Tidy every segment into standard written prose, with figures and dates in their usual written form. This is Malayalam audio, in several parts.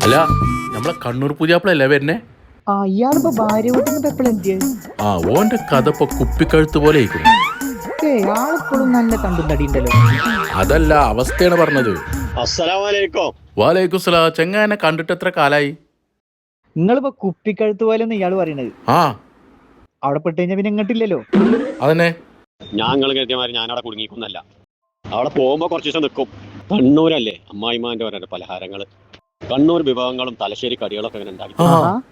അല്ല നമ്മളെ കണ്ണൂർ പൂജാപ്പളല്ലേ വരുന്നേ? ഇയാളിപ്പോ ഭാര്യ വീട്ടിൽ എപ്പോഴെത്തിയ? ഓന്റെ കഥ ഇപ്പൊ കുപ്പിക്കഴുത്ത് പോലെ ആയിരിക്കും. ആളിപ്പോഴും നല്ല തണ്ടും തടിയുണ്ടല്ലോ. അതല്ല, അവസ്ഥയാണ് പറഞ്ഞത്. വാലേക്കും സലാം. ചെങ്ങാനെ കണ്ടിട്ട് എത്ര കാലായി? നിങ്ങളിപ്പോ കുപ്പിക്കഴുത്ത് പോലെ ഒന്ന് ഇയാള് പറയണത്. അവിടെ പെട്ട് കഴിഞ്ഞാൽ പിന്നെ ഇങ്ങോട്ടില്ലല്ലോ. അതന്നെ ഞാൻ അവിടെ കുടുങ്ങിക്കുന്നല്ല. അവിടെ പോകുമ്പോ കുറച്ച് ദിവസം നിൽക്കും. കണ്ണൂരല്ലേ അമ്മായിമാന്റെ ഓരോ പലഹാരങ്ങള്, കണ്ണൂർ വിഭവങ്ങളും തലശ്ശേരി കടികളൊക്കെ അങ്ങനെ ഉണ്ടാക്കി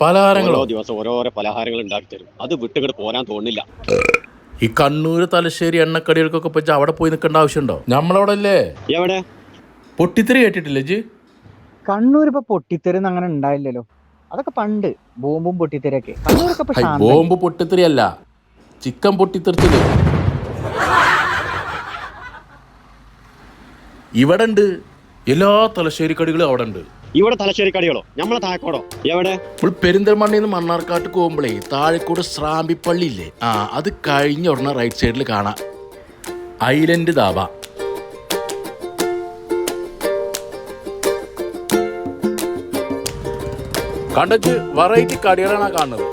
പലഹാരങ്ങളോ? ദിവസം ഓരോരോ പലഹാരങ്ങൾ ഉണ്ടാക്കി തരും. അത് വിട്ടുകിട്ട് പോരാൻ തോന്നില്ല. ഈ കണ്ണൂര് തലശ്ശേരി എണ്ണക്കടികൾക്കൊക്കെ പറ്റി അവിടെ പോയി നിൽക്കേണ്ട ആവശ്യമുണ്ടോ? നമ്മളവിടെ അല്ലേ. എവിടെ പൊട്ടിത്തെറി കേട്ടിട്ടില്ലേ ജി? കണ്ണൂർ ഇപ്പൊ പൊട്ടിത്തെറിന്ന് അങ്ങനെ ഉണ്ടായില്ലല്ലോ. അതൊക്കെ പണ്ട് ബോംബും പൊട്ടിത്തെറിയൊക്കെ. കണ്ണൂരൊക്കെ ബോംബ് പൊട്ടിത്തെറി അല്ല, ചിക്കൻ പൊട്ടിത്തെറിച്ചത് ഇവിടെ ഉണ്ട്. എല്ലാ തലശ്ശേരി കടികളും അവിടെ ഉണ്ട്. ഇവിടെ തലശ്ശേരി കടികളോ? നമ്മളെ താഴക്കോടോ? എവിടെ? ഇപ്പോൾ പെരിന്തൽമണ്ണയിൽ നിന്ന് മണ്ണാർക്കാട്ട് പോകുമ്പോഴേ താഴെക്കൂടെ ശ്രാമ്പിപ്പള്ളി ഇല്ലേ, അത് കഴിഞ്ഞ ഉടനെ റൈറ്റ് സൈഡിൽ കാണാം ഐലൻഡ് ധാബ. കണ്ടച്ച് വെറൈറ്റി കടികളാണ് കാണുന്നത്.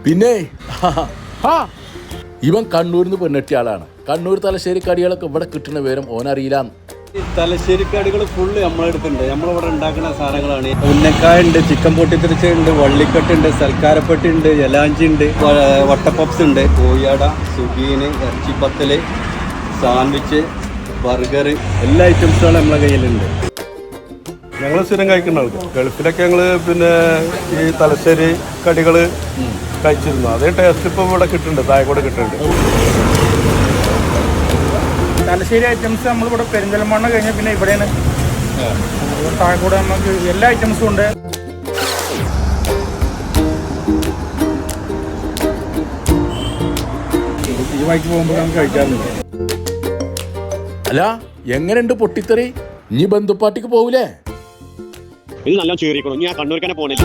പിന്നെ ഇവൻ കണ്ണൂരിൽ നിന്ന് പെണ്ണെട്ടിയ ആളാണ്. കണ്ണൂർ തലശ്ശേരി കടികളൊക്കെ ഇവിടെ കിട്ടുന്ന വിവരം ഓനറിയില്ല. തലശ്ശേരി കടികൾ ഫുള്ള് നമ്മളെടുത്തുണ്ട്. നമ്മളിവിടെ ഉണ്ടാക്കുന്ന സാധനങ്ങളാണ്. ഉന്നക്കായ ഉണ്ട്, ചിക്കൻ പൊട്ടിത്തെറിച്ചുണ്ട്, വള്ളിക്കെട്ടുണ്ട്, സൽക്കാരപ്പെട്ടി ഉണ്ട്, ജലാഞ്ചി ഉണ്ട്, വട്ടപ്പപ്സ് ഉണ്ട്, കോഴിയാട, സുഗീന്, ഇറച്ചിപ്പത്തല്, സാൻഡ്വിച്ച്, ബർഗർ, എല്ലാ ഐറ്റംസുകളും നമ്മളെ കയ്യിലുണ്ട്. ഞങ്ങൾ സ്ഥിരം കഴിക്കുന്ന ആൾക്ക്. ഗൾഫിലൊക്കെ ഞങ്ങൾ പിന്നെ ഈ തലശ്ശേരി കടികൾ കഴിച്ചിരുന്നു. അതേ ടേസ്റ്റ് ഇപ്പോൾ ഇവിടെ കിട്ടുന്നുണ്ട്, താഴെക്കൂടെ കിട്ടുന്നുണ്ട്. തലശ്ശേരി ഐറ്റംസ് നമ്മളിവിടെ പെരിന്തൽമണ്ണ കഴിഞ്ഞാൽ പിന്നെ ഇവിടെയാണ്. താഴെക്കൂടെ നമുക്ക് എല്ലാ ഐറ്റംസും ഉണ്ട്. ഈ വഴിക്ക് പോകുമ്പോൾ നമുക്ക് കഴിക്കാറുണ്ട്. അല്ല, എങ്ങനെയുണ്ട് പൊട്ടിത്തെറി? ഇനി ബന്ധുപ്പാട്ടിക്ക് പോകൂലേ? ഇത് നല്ല ചീറിക്കണം. ഞാൻ കണ്ണൂർക്ക് തന്നെ പോണില്ല.